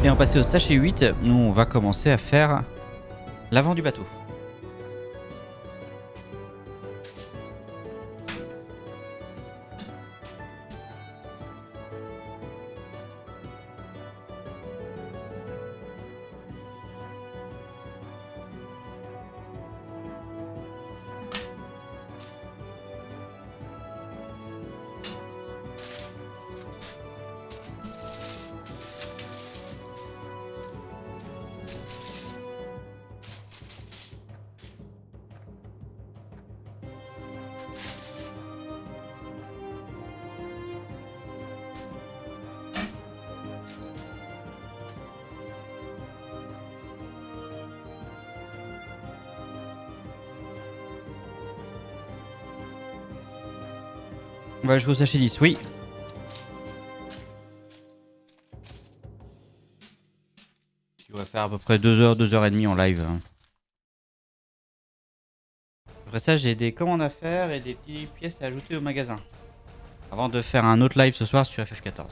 Et on passe au sachet 8, nous on va commencer à faire l'avant du bateau. On va jouer au sachet 10, oui. On va faire à peu près 2h, 2h30 en live. Après ça, j'ai des commandes à faire et des petites pièces à ajouter au magasin. Avant de faire un autre live ce soir sur FF14.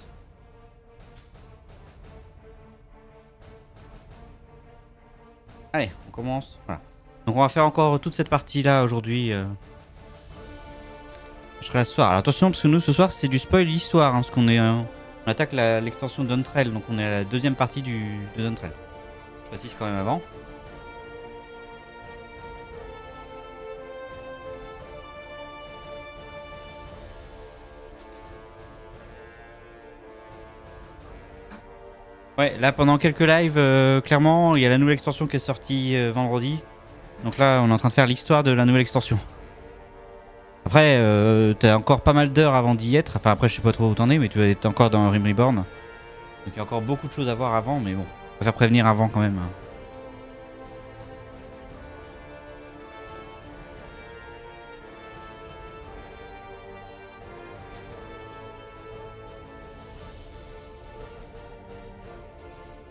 Allez, on commence. Voilà. Donc on va faire encore toute cette partie là aujourd'hui. Je serai ce soir. Alors attention parce que nous ce soir c'est du spoil l'histoire. Parce qu'on est, on attaque l'extension Dawntrail. Donc on est à la deuxième partie de Dawntrail. Je précise quand même avant. Ouais, là pendant quelques lives, clairement, il y a la nouvelle extension qui est sortie vendredi. Donc là, on est en train de faire l'histoire de la nouvelle extension. Après, t'as encore pas mal d'heures avant d'y être. Enfin, après, je sais pas trop où t'en es, mais tu vas être encore dans Rim Reborn. Donc il y a encore beaucoup de choses à voir avant, mais bon, on va faire prévenir avant quand même.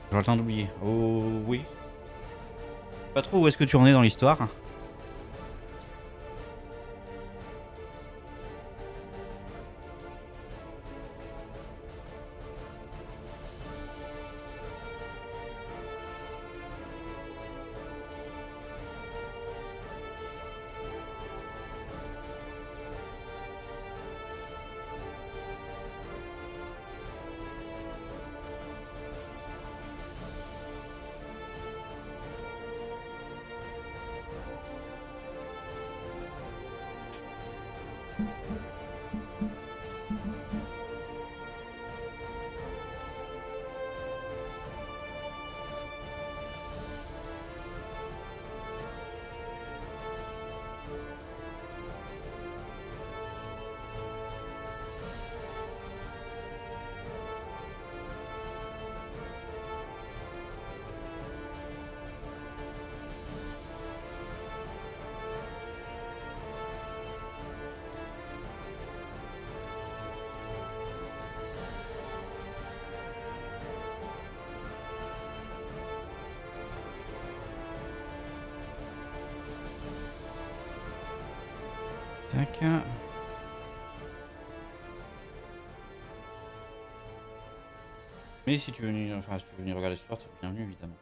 J'aurai le temps d'oublier. Oh oui. Pas trop où est-ce que tu en es dans l'histoire. Tac. Mais si tu veux venir, enfin, si tu veux venir regarder ce soir, t'es bienvenu évidemment.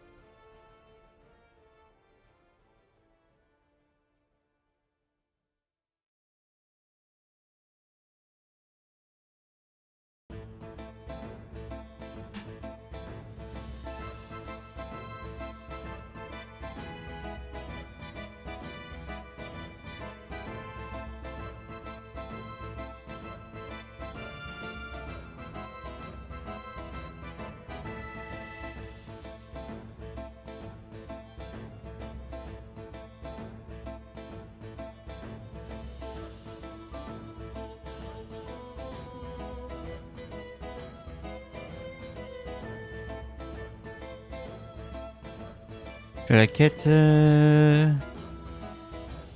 Je fais la quête.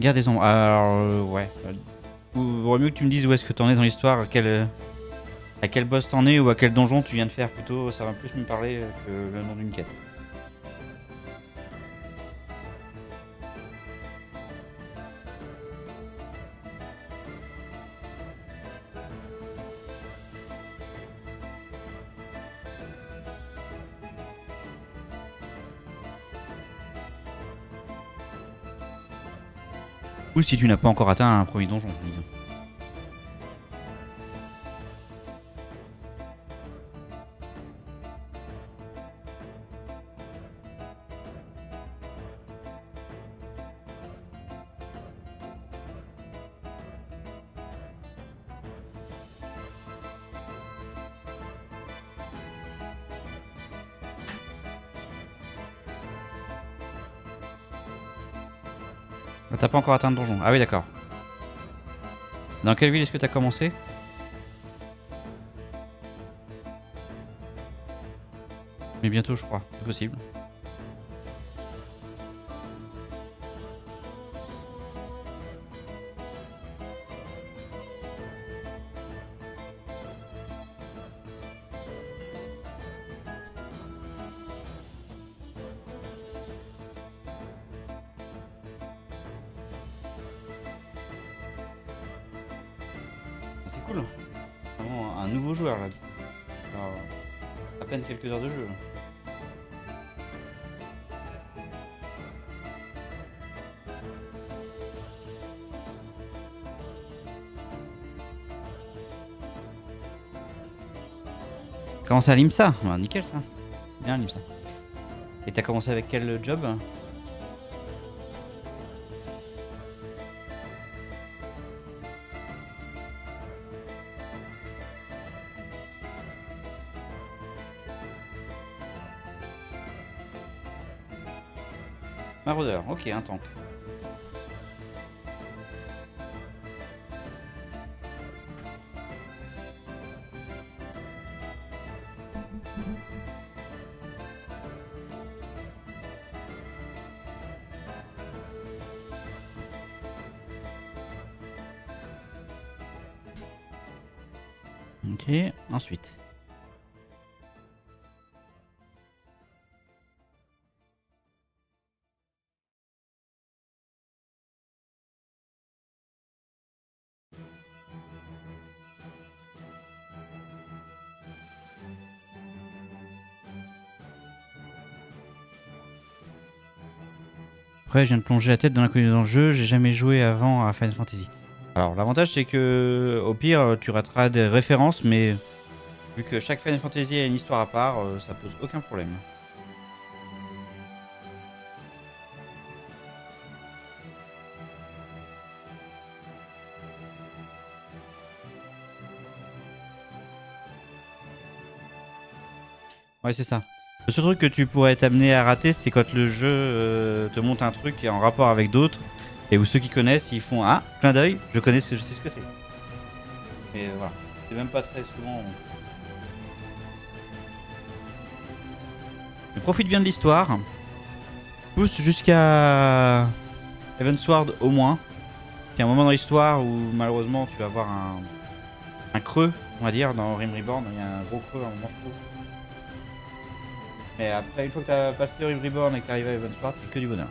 Guerre des ombres. Alors, ouais. Vaut mieux que tu me dises où est-ce que t'en es dans l'histoire, à quel boss t'en es ou à quel donjon tu viens de faire plutôt. Ça va plus me parler que le nom d'une quête. Ou si tu n'as pas encore atteint un premier donjon, disons. Ah, t'as pas encore atteint le donjon. Ah oui, d'accord. Dans quelle ville est-ce que t'as commencé? Mais bientôt, je crois. C'est possible. C'est cool. Vraiment un nouveau joueur là. Alors, à peine quelques heures de jeu. Comment ça, l'IMSA? Bah, nickel ça. Bien l'IMSA. Et t'as commencé avec quel job? Maraudeur, ok, un tank. Ok, ensuite. Après, je viens de plonger la tête dans l'inconnu dans le jeu, j'ai jamais joué avant à Final Fantasy. Alors, l'avantage, c'est que, au pire, tu rateras des références, mais vu que chaque Final Fantasy a une histoire à part, ça pose aucun problème. Ouais, c'est ça. Le seul truc que tu pourrais être amené à rater, c'est quand le jeu te montre un truc qui est en rapport avec d'autres, et où ceux qui connaissent, ils font ah, clin d'œil, je sais ce que c'est. Et voilà, c'est même pas très souvent. Mais profite bien de l'histoire. Pousse jusqu'à Heavensward au moins. Il y a un moment dans l'histoire où malheureusement tu vas avoir un creux, on va dire, dans Rim Reborn. Il y a un gros creux à un moment, je trouve. Et après, une fois que tu as passé Rim Reborn et que tu arrives à Heavensward, c'est que du bonheur.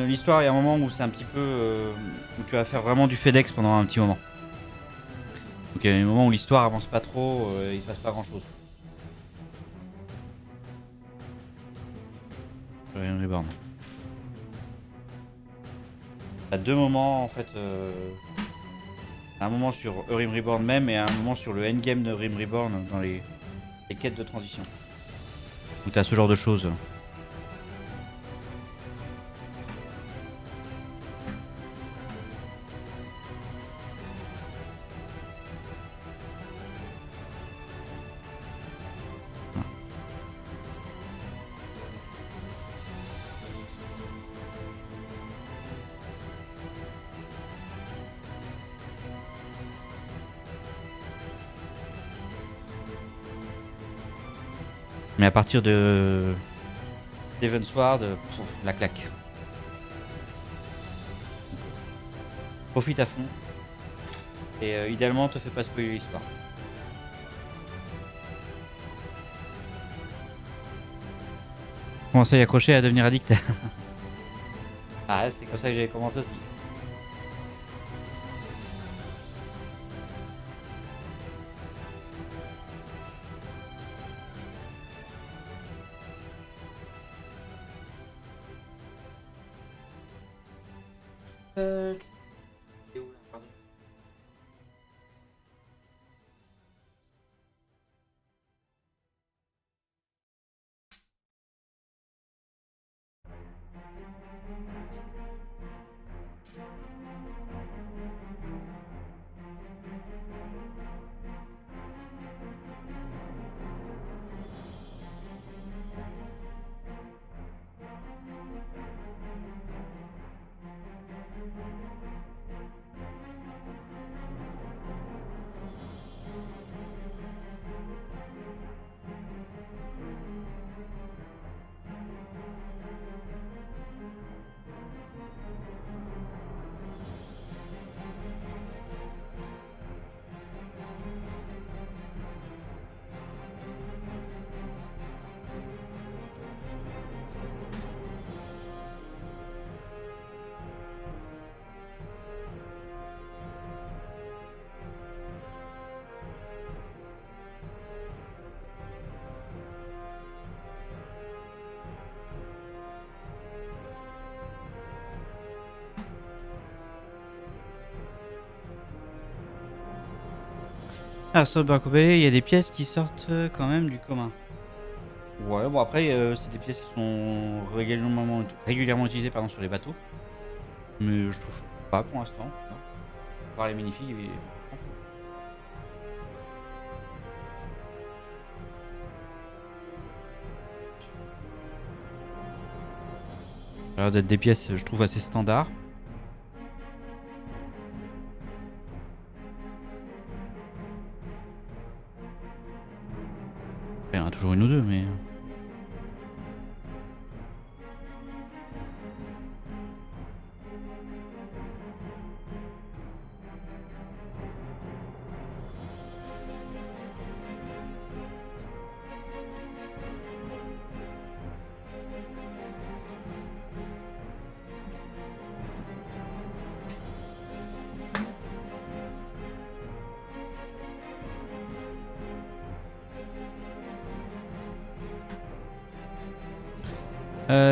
L'histoire, il y a un moment où c'est un petit peu. Où tu vas faire vraiment du FedEx pendant un petit moment. Donc il y a des moments où l'histoire avance pas trop, il se passe pas grand chose. Rim Reborn. T'as deux moments en fait. Un moment sur Rim Reborn même et un moment sur le endgame de Rim Reborn dans les quêtes de transition. Où t'as ce genre de choses. Mais à partir de Heavensward, la claque. Profite à fond. Et idéalement, te fais pas spoiler l'histoire. Commencer à y accrocher à devenir addict. Ah, c'est comme ça que j'ai commencé aussi. C'est où là, pardon. Ah, sur Barcobé, il y a des pièces qui sortent quand même du commun. Ouais, bon après, c'est des pièces qui sont régulièrement utilisées pardon, sur les bateaux. Mais je trouve pas pour l'instant. Par les minifigs. Ça a l'air d'être des pièces, je trouve, assez standards. Il y en a toujours une ou deux, mais...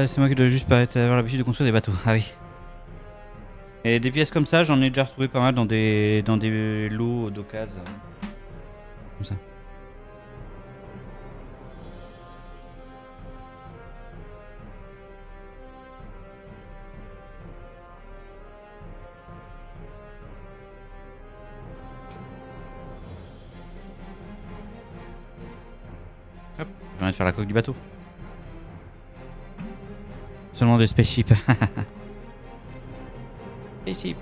c'est moi qui dois juste paraître avoir l'habitude de construire des bateaux. Ah oui. Et des pièces comme ça, j'en ai déjà retrouvé pas mal dans des lots d'occasion. Comme ça. Hop, je viens de faire la coque du bateau. Seulement des spaceships. Spaceship.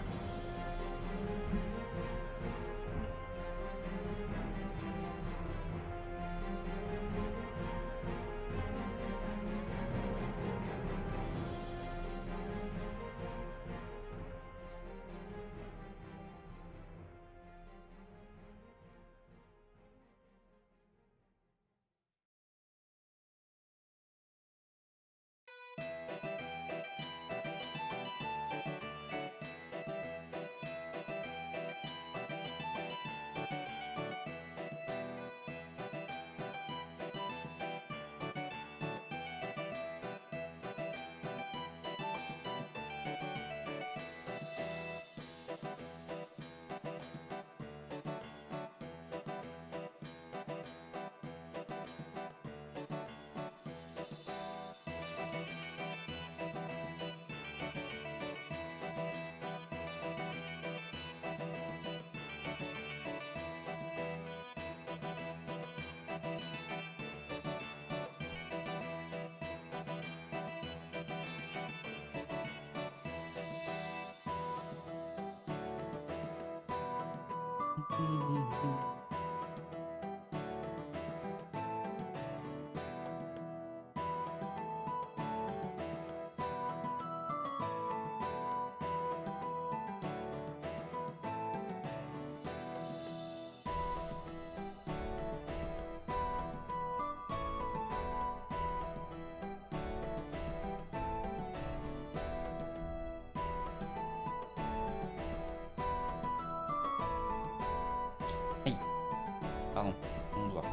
Pardon, on doit.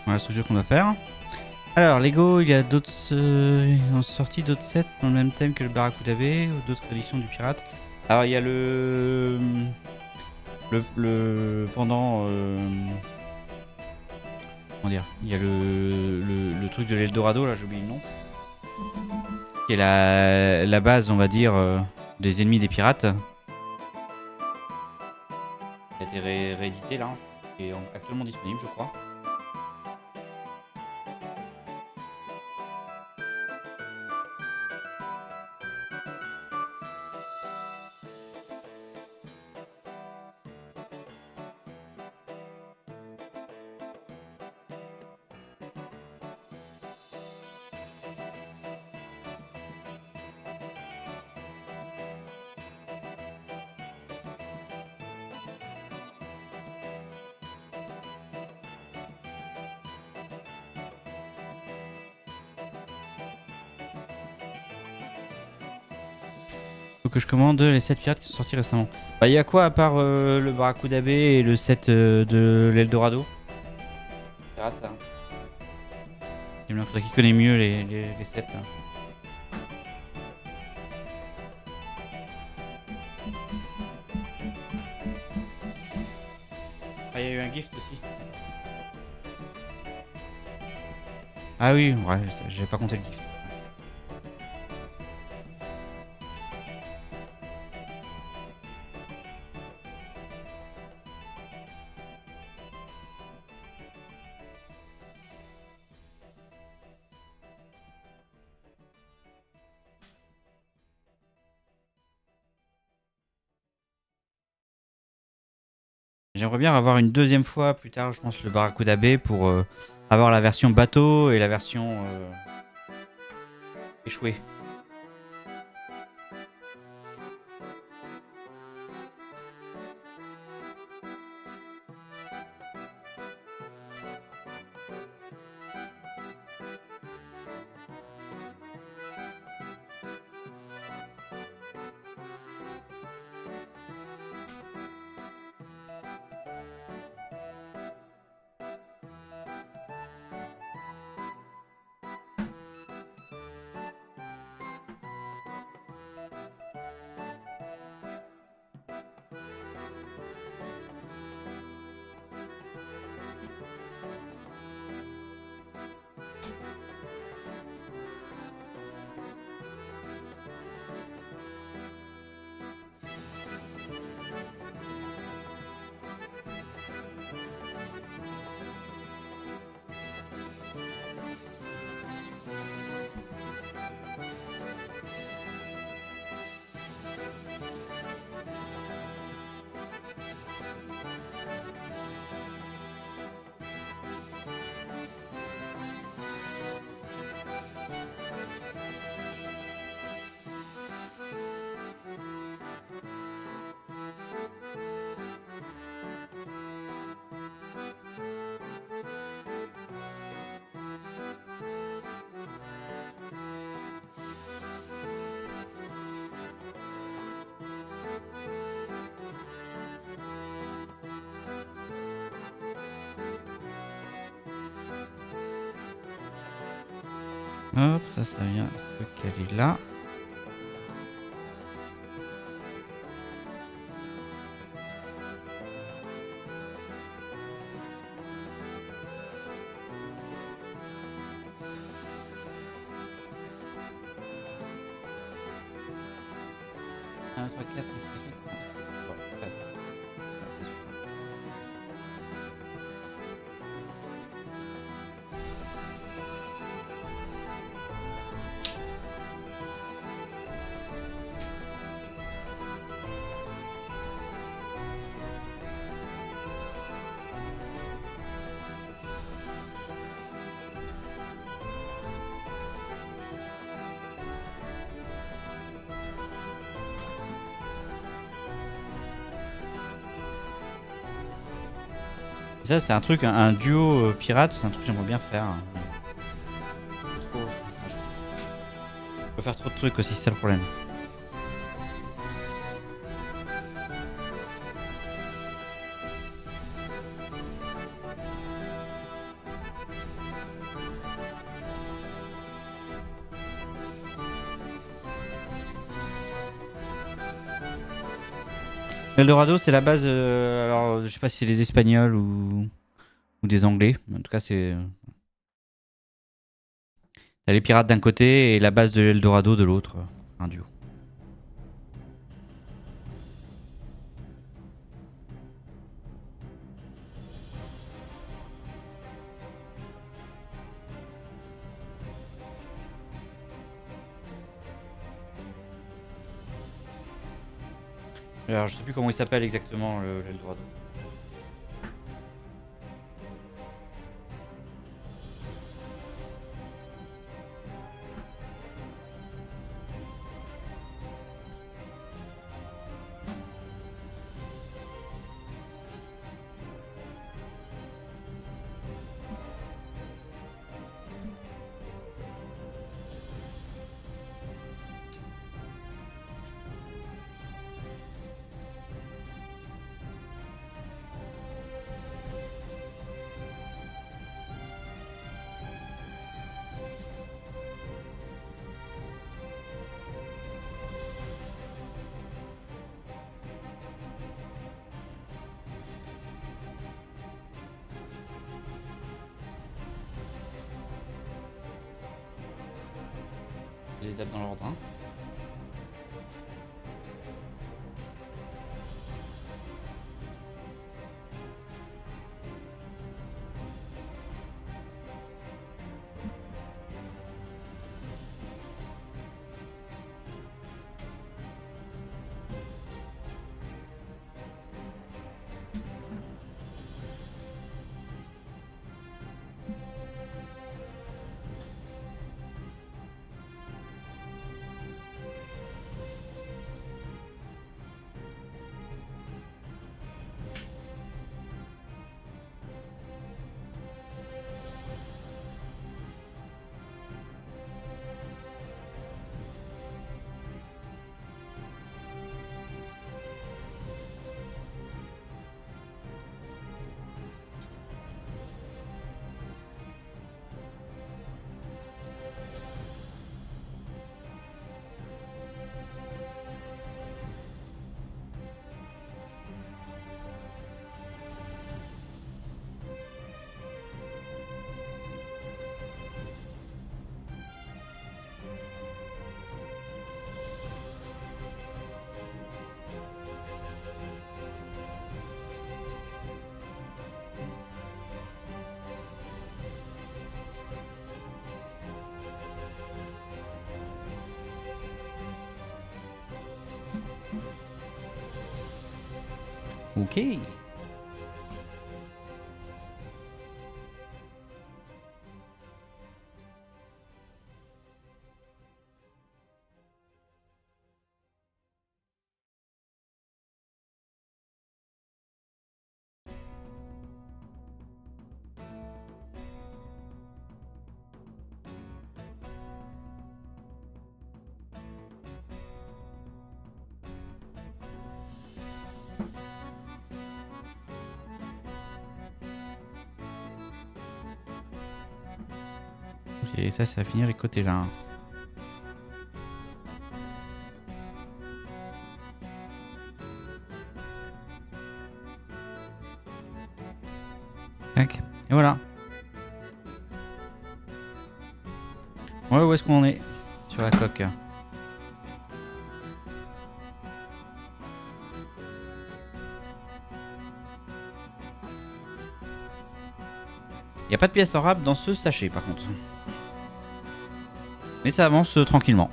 Voilà la structure qu'on va faire. Alors, Lego, il y a d'autres. Ils ont sorti d'autres sets dans le même thème que le Barracuda Bay, ou d'autres éditions du pirate. Alors, il y a pendant. Comment dire? Il y a le truc de l'Eldorado, là, j'ai oublié le nom. Qui est la base, on va dire, des ennemis des pirates. Qui a été réédité là. Et actuellement disponible, je crois. Faut que je commande les 7 pirates qui sont sortis récemment. Bah, il y a quoi à part le Barracuda Bay et le set de l'Eldorado? Pirate, hein. Il faudrait qu'il connaît mieux les sets. Hein. Ah, il y a eu un gift aussi. Ah oui, ouais, j'avais pas compté le gift. J'aimerais bien avoir une deuxième fois plus tard, je pense, le Barracuda Bay pour avoir la version bateau et la version échouée. Hop, ça vient se caler là. Un, 3, 4, 5, 6, 8. Ça, c'est un truc, un duo pirate, c'est un truc que j'aimerais bien faire. Je peux faire trop de trucs aussi, c'est ça le problème. Eldorado, c'est la base. Alors, je sais pas si c'est des Espagnols ou des Anglais. En tout cas, c'est. T'as les pirates d'un côté et la base de l'Eldorado de l'autre. Un duo. Alors, je sais plus comment il s'appelle exactement l'Eldorado. Je les tape dans l'ordre. Hein. Ok. Et ça va finir les côtés là. Tac. Et voilà. Ouais, où est-ce qu'on en est sur la coque? Il n'y a pas de pièce en rab dans ce sachet par contre. Mais ça avance tranquillement.